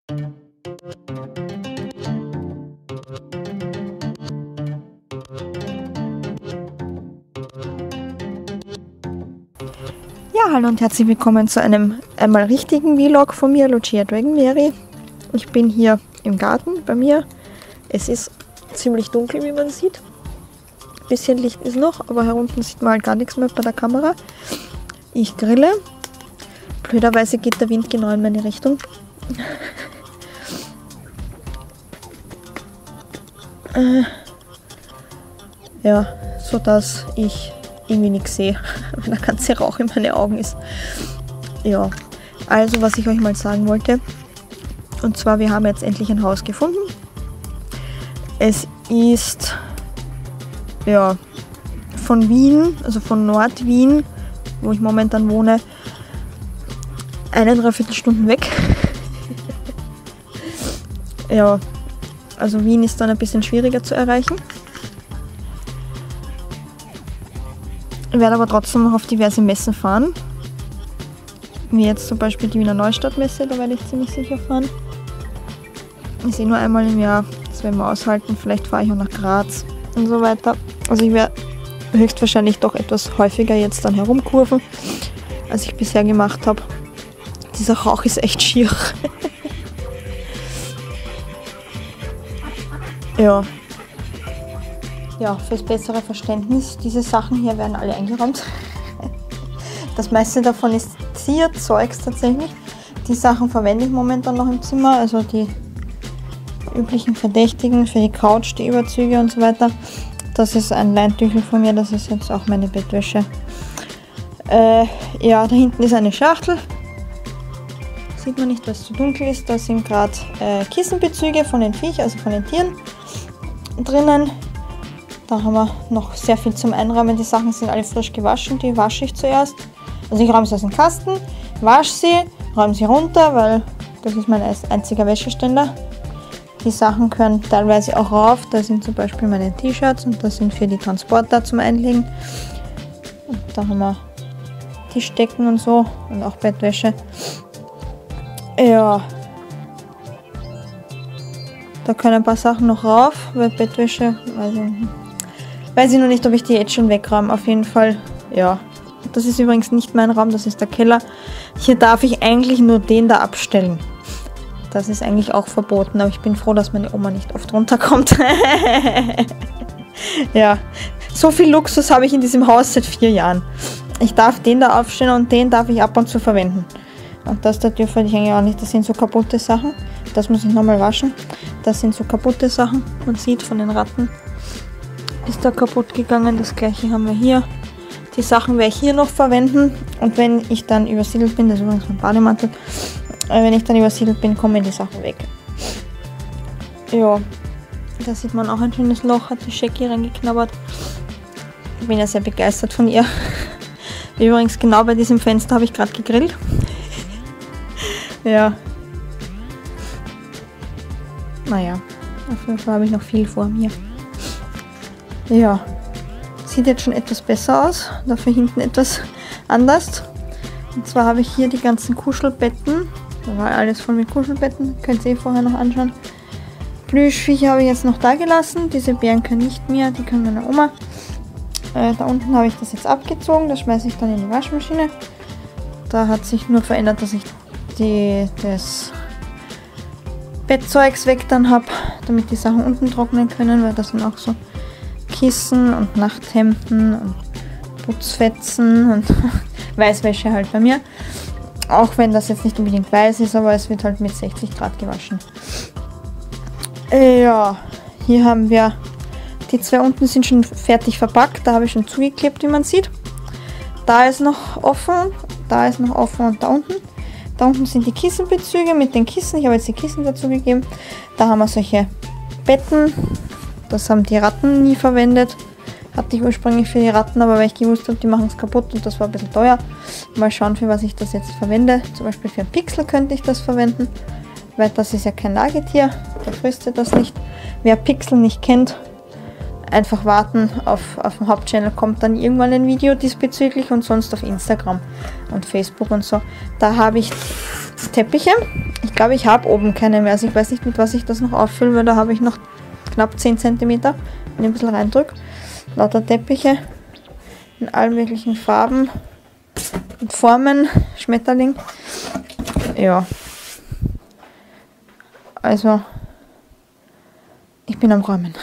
Ja, hallo und herzlich willkommen zu einem einmal richtigen Vlog von mir, Lucia Dragonberry. Ich bin hier im Garten bei mir. Es ist ziemlich dunkel, wie man sieht. Ein bisschen Licht ist noch, aber herunten sieht man halt gar nichts mehr bei der Kamera. Ich grille. Blöderweise geht der Wind genau in meine Richtung. Ja, so dass ich irgendwie nichts sehe, weil der ganze Rauch in meine Augen ist. Ja, also was ich euch mal sagen wollte, und zwar wir haben jetzt endlich ein Haus gefunden. Es ist ja von Wien, also von Nord-Wien, wo ich momentan wohne, 1,75 Stunden weg. Ja, also Wien ist dann ein bisschen schwieriger zu erreichen. Ich werde aber trotzdem noch auf diverse Messen fahren. Wie jetzt zum Beispiel die Wiener Neustadtmesse, da werde ich ziemlich sicher fahren. Ich sehe nur einmal im Jahr, das werden wir aushalten. Vielleicht fahre ich auch nach Graz und so weiter. Also ich werde höchstwahrscheinlich doch etwas häufiger jetzt dann herumkurven, als ich bisher gemacht habe. Dieser Rauch ist echt schier. Ja. Ja, fürs bessere Verständnis, diese Sachen hier werden alle eingeräumt. Das meiste davon ist Zierzeugs tatsächlich. Die Sachen verwende ich momentan noch im Zimmer, also die üblichen Verdächtigen für die Couch, die Überzüge und so weiter. Das ist ein Leintüchel von mir, das ist jetzt auch meine Bettwäsche. Ja, da hinten ist eine Schachtel. Sieht man nicht, weil es zu dunkel ist. Da sind gerade Kissenbezüge von den Viech, also von den Tieren drinnen. Da haben wir noch sehr viel zum Einräumen. Die Sachen sind alle frisch gewaschen, die wasche ich zuerst. Also ich räume sie aus dem Kasten, wasche sie, räume sie runter, weil das ist mein einziger Wäscheständer. Die Sachen können teilweise auch rauf. Da sind zum Beispiel meine T-Shirts und das sind für die Transporter zum Einlegen. Und da haben wir Tischdecken und so und auch Bettwäsche. Ja. Da können ein paar Sachen noch rauf, weil Bettwäsche, also weiß ich noch nicht, ob ich die jetzt schon wegräume. Auf jeden Fall, ja. Das ist übrigens nicht mein Raum, das ist der Keller. Hier darf ich eigentlich nur den da abstellen. Das ist eigentlich auch verboten, aber ich bin froh, dass meine Oma nicht oft runterkommt. Ja, so viel Luxus habe ich in diesem Haus seit 4 Jahren. Ich darf den da aufstellen und den darf ich ab und zu verwenden. Und das da dürfte ich eigentlich auch nicht. Das sind so kaputte Sachen. Das muss ich nochmal waschen. Das sind so kaputte Sachen. Man sieht von den Ratten. Ist da kaputt gegangen. Das gleiche haben wir hier. Die Sachen werde ich hier noch verwenden. Und wenn ich dann übersiedelt bin, das ist übrigens mein Bademantel, wenn ich dann übersiedelt bin, kommen die Sachen weg. Ja, da sieht man auch ein schönes Loch, hat die Shaggy reingeknabbert. Ich bin ja sehr begeistert von ihr. Übrigens genau bei diesem Fenster habe ich gerade gegrillt. Ja. Naja, auf jeden Fall habe ich noch viel vor mir. Ja, sieht jetzt schon etwas besser aus, dafür hinten etwas anders. Und zwar habe ich hier die ganzen Kuschelbetten. Da war alles voll mit Kuschelbetten, könnt ihr vorher noch anschauen. Plüschviecher habe ich jetzt noch da gelassen, diese Bären können nicht mehr, die können meine Oma. Da unten habe ich das jetzt abgezogen, das schmeiße ich dann in die Waschmaschine. Da hat sich nur verändert, dass ich das Bettzeugs weg dann habe, damit die Sachen unten trocknen können, weil das sind auch so Kissen und Nachthemden und Putzfetzen und Weißwäsche halt bei mir. Auch wenn das jetzt nicht unbedingt weiß ist, aber es wird halt mit 60 Grad gewaschen. Ja, hier haben wir die 2 unten sind schon fertig verpackt, da habe ich schon zugeklebt, wie man sieht. Da ist noch offen, da ist noch offen und da unten. Da unten sind die Kissenbezüge mit den Kissen. Ich habe jetzt die Kissen dazu gegeben. Da haben wir solche Betten. Das haben die Ratten nie verwendet. Hatte ich ursprünglich für die Ratten, aber weil ich gewusst habe, die machen es kaputt und das war ein bisschen teuer. Mal schauen, für was ich das jetzt verwende. Zum Beispiel für ein Pixel könnte ich das verwenden. Weil das ist ja kein Nagetier. Der frisst das nicht. Wer Pixel nicht kennt, einfach warten. Auf dem Hauptchannel kommt dann irgendwann ein Video diesbezüglich und sonst auf Instagram und Facebook und so. Da habe ich Teppiche. Ich glaube, ich habe oben keine mehr. Also ich weiß nicht, mit was ich das noch auffüllen will. Da habe ich noch knapp 10 cm. Wenn ich ein bisschen reindrücke. Lauter Teppiche. In allen möglichen Farben. Und Formen. Schmetterling. Ja. Also, ich bin am Räumen.